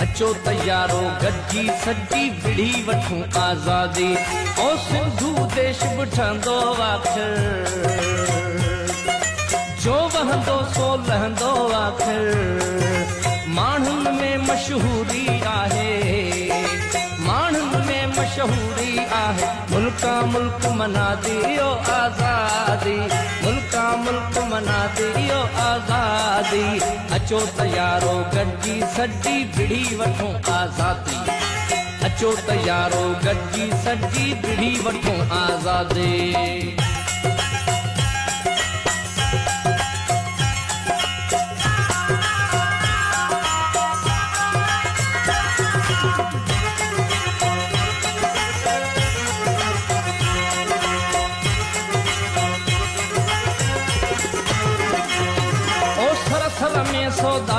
अचो तैयारो गॾिजी सॼी विढ़ी वठूं आज़ादी। ओ सिंधू देश बि ठहंदो आख़िर, जो वहंदो सो लहंदो आख़िर। माण्हुनि में मशहूरी आहे, माण्हुनि में मशहूरी आहे। मुल्का मुल्क मना दियो आज़ादी, मुल्का मुल्क मना दियो आज़ादी। अचो तैयारो गॾिजी सॼी विढ़ी वठूं आज़ादी। अचो तैयारो गॾिजी सॼी विढ़ी वठूं आज़ादी। सर में सौदा